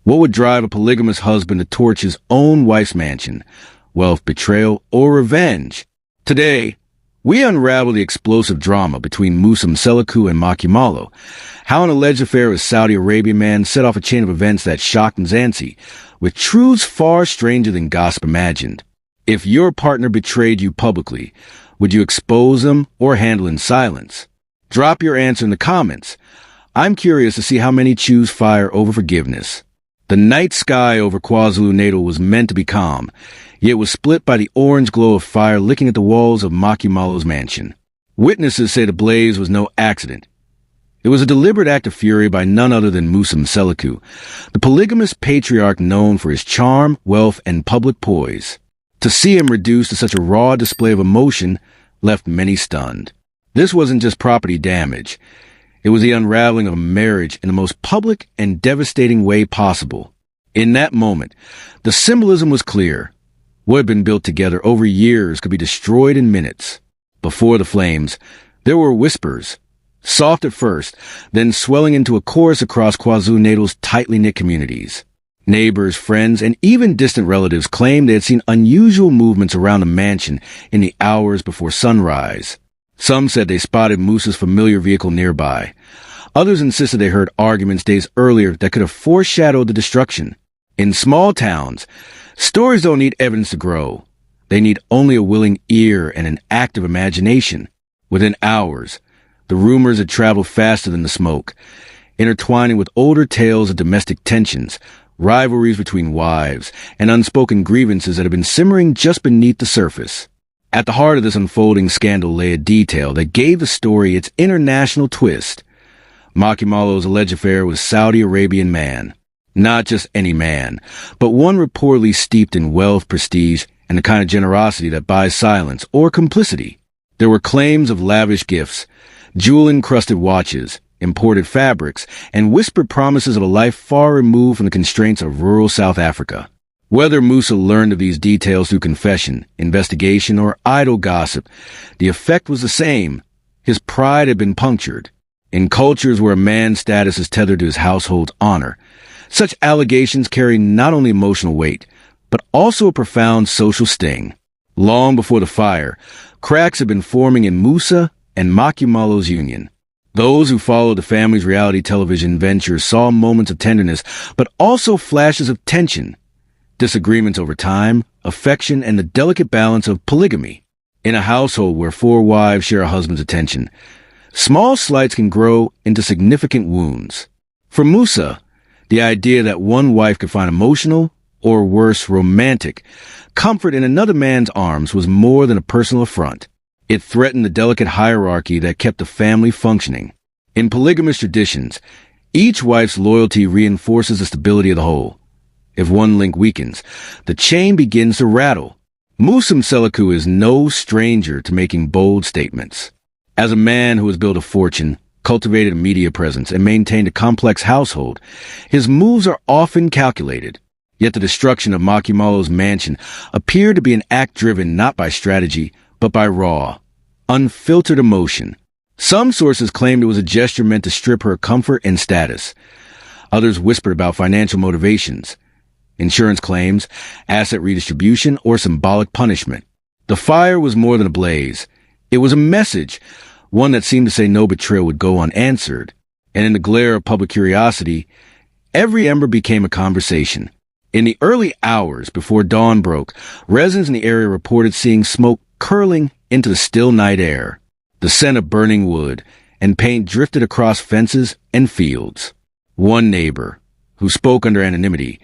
What would drive a polygamous husband to torch his own wife's mansion? Wealth, betrayal, or revenge? Today, we unravel the explosive drama between Musa Mseleku and MaKhumalo, how an alleged affair with Saudi Arabian man set off a chain of events that shocked Mzansi, with truths far stranger than gossip imagined. If your partner betrayed you publicly, would you expose them or handle in silence? Drop your answer in the comments. I'm curious to see how many choose fire over forgiveness. The night sky over KwaZulu-Natal was meant to be calm, yet was split by the orange glow of fire licking at the walls of MaKhumalo's mansion. Witnesses say the blaze was no accident. It was a deliberate act of fury by none other than Musa Mseleku, the polygamous patriarch known for his charm, wealth, and public poise. To see him reduced to such a raw display of emotion left many stunned. This wasn't just property damage. It was the unraveling of a marriage in the most public and devastating way possible. In that moment, the symbolism was clear. What had been built together over years could be destroyed in minutes. Before the flames, there were whispers, soft at first, then swelling into a chorus across KwaZulu-Natal's tightly knit communities. Neighbors, friends, and even distant relatives claimed they had seen unusual movements around the mansion in the hours before sunrise. Some said they spotted Musa's familiar vehicle nearby. Others insisted they heard arguments days earlier that could have foreshadowed the destruction. In small towns, stories don't need evidence to grow. They need only a willing ear and an active imagination. Within hours, the rumors had traveled faster than the smoke, intertwining with older tales of domestic tensions, rivalries between wives, and unspoken grievances that had been simmering just beneath the surface. At the heart of this unfolding scandal lay a detail that gave the story its international twist. MaKhumalo's alleged affair with Saudi Arabian man. Not just any man, but one reportedly steeped in wealth, prestige, and the kind of generosity that buys silence or complicity. There were claims of lavish gifts, jewel-encrusted watches, imported fabrics, and whispered promises of a life far removed from the constraints of rural South Africa. Whether Musa learned of these details through confession, investigation, or idle gossip, the effect was the same. His pride had been punctured. In cultures where a man's status is tethered to his household's honor, such allegations carry not only emotional weight, but also a profound social sting. Long before the fire, cracks had been forming in Musa and MaKhumalo's union. Those who followed the family's reality television ventures saw moments of tenderness, but also flashes of tension. Disagreements over time, affection, and the delicate balance of polygamy. In a household where 4 wives share a husband's attention, small slights can grow into significant wounds. For Musa, the idea that one wife could find emotional, or worse, romantic, comfort in another man's arms was more than a personal affront. It threatened the delicate hierarchy that kept the family functioning. In polygamous traditions, each wife's loyalty reinforces the stability of the whole. If one link weakens, the chain begins to rattle. Musa Mseleku is no stranger to making bold statements. As a man who has built a fortune, cultivated a media presence, and maintained a complex household, his moves are often calculated. Yet the destruction of MaKhumalo's mansion appeared to be an act driven not by strategy, but by raw, unfiltered emotion. Some sources claimed it was a gesture meant to strip her comfort and status. Others whispered about financial motivations, insurance claims, asset redistribution, or symbolic punishment. The fire was more than a blaze. It was a message, one that seemed to say no betrayal would go unanswered. And in the glare of public curiosity, every ember became a conversation. In the early hours before dawn broke, residents in the area reported seeing smoke curling into the still night air. The scent of burning wood and paint drifted across fences and fields. One neighbor, who spoke under anonymity,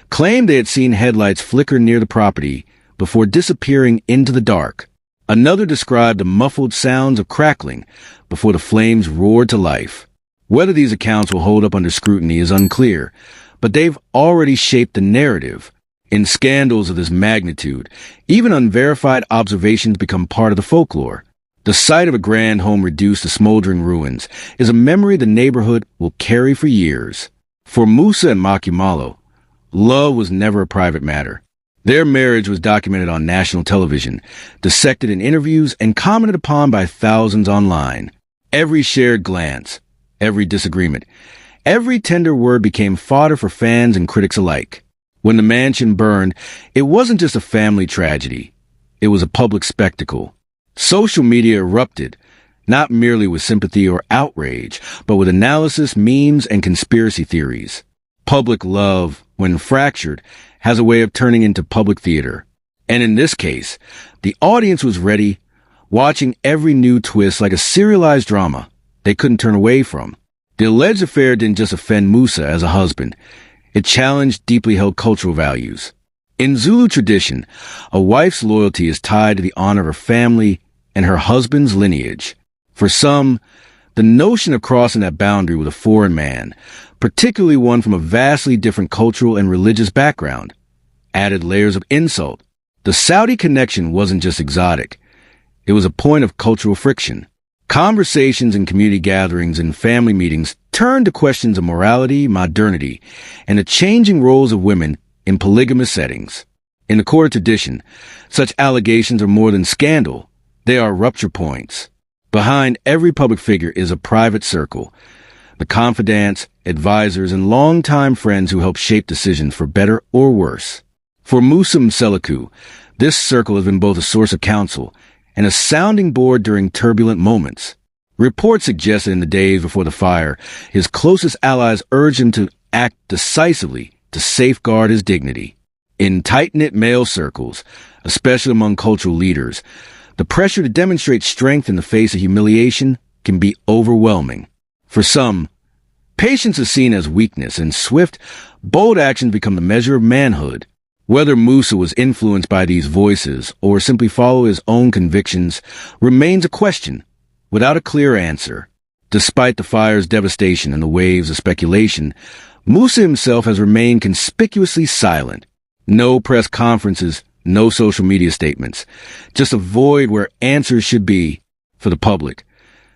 claimed they had seen headlights flicker near the property before disappearing into the dark. Another described the muffled sounds of crackling before the flames roared to life. Whether these accounts will hold up under scrutiny is unclear, but they've already shaped the narrative. In scandals of this magnitude, even unverified observations become part of the folklore. The sight of a grand home reduced to smoldering ruins is a memory the neighborhood will carry for years. For Musa and MaKhumalo, love was never a private matter. Their marriage was documented on national television, dissected in interviews, and commented upon by thousands online. Every shared glance, every disagreement, Every tender word became fodder for fans and critics alike. When the mansion burned, it wasn't just a family tragedy. It was a public spectacle. Social media erupted, not merely with sympathy or outrage, but with analysis, memes, and conspiracy theories. Public love, when fractured, has a way of turning into public theater. And in this case, the audience was ready, watching every new twist like a serialized drama they couldn't turn away from. The alleged affair didn't just offend Musa as a husband. It challenged deeply held cultural values. In Zulu tradition, a wife's loyalty is tied to the honor of her family and her husband's lineage. For some, the notion of crossing that boundary with a foreign man, particularly one from a vastly different cultural and religious background, added layers of insult. The Saudi connection wasn't just exotic. It was a point of cultural friction. Conversations in community gatherings and family meetings turned to questions of morality, modernity, and the changing roles of women in polygamous settings. In the court of tradition, such allegations are more than scandal. They are rupture points. Behind every public figure is a private circle, the confidants, advisors, and longtime friends who help shape decisions for better or worse. For Musa Mseleku, this circle has been both a source of counsel and a sounding board during turbulent moments. Reports suggest that in the days before the fire, his closest allies urged him to act decisively to safeguard his dignity. In tight-knit male circles, especially among cultural leaders, the pressure to demonstrate strength in the face of humiliation can be overwhelming. For some, patience is seen as weakness, and swift, bold actions become the measure of manhood. Whether Musa was influenced by these voices or simply followed his own convictions remains a question, without a clear answer. Despite the fire's devastation and the waves of speculation, Musa himself has remained conspicuously silent. No press conferences, no social media statements, just a void where answers should be for the public.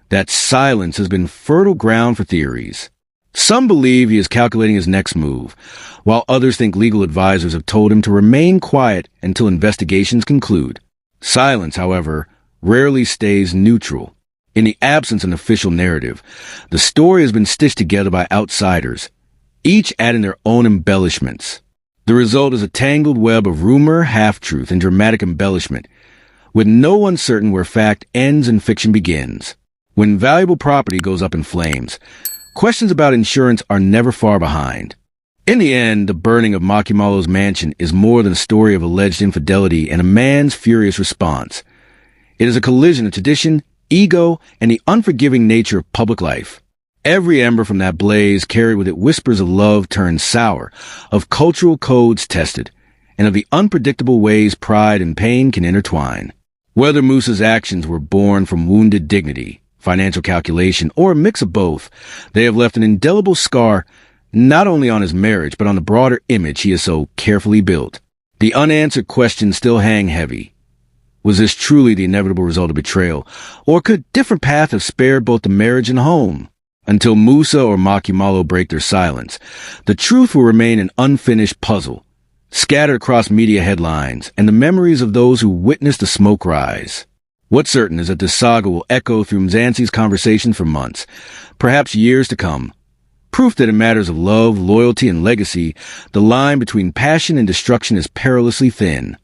That silence has been fertile ground for theories. Some believe he is calculating his next move, while others think legal advisors have told him to remain quiet until investigations conclude. Silence, however, rarely stays neutral. In the absence of an official narrative, the story has been stitched together by outsiders, each adding their own embellishments. The result is a tangled web of rumor, half-truth, and dramatic embellishment, with no one certain where fact ends and fiction begins. When valuable property goes up in flames, questions about insurance are never far behind. In the end, the burning of MaKhumalo's mansion is more than a story of alleged infidelity and a man's furious response. It is a collision of tradition, ego, and the unforgiving nature of public life. Every ember from that blaze carried with it whispers of love turned sour, of cultural codes tested, and of the unpredictable ways pride and pain can intertwine. Whether Musa's actions were born from wounded dignity, financial calculation, or a mix of both, they have left an indelible scar not only on his marriage, but on the broader image he has so carefully built. The unanswered questions still hang heavy. Was this truly the inevitable result of betrayal, or could different paths have spared both the marriage and home? Until Musa or MaKhumalo break their silence, the truth will remain an unfinished puzzle, scattered across media headlines and the memories of those who witnessed the smoke rise. What's certain is that this saga will echo through Mzansi's conversations for months, perhaps years to come. Proof that in matters of love, loyalty, and legacy, the line between passion and destruction is perilously thin.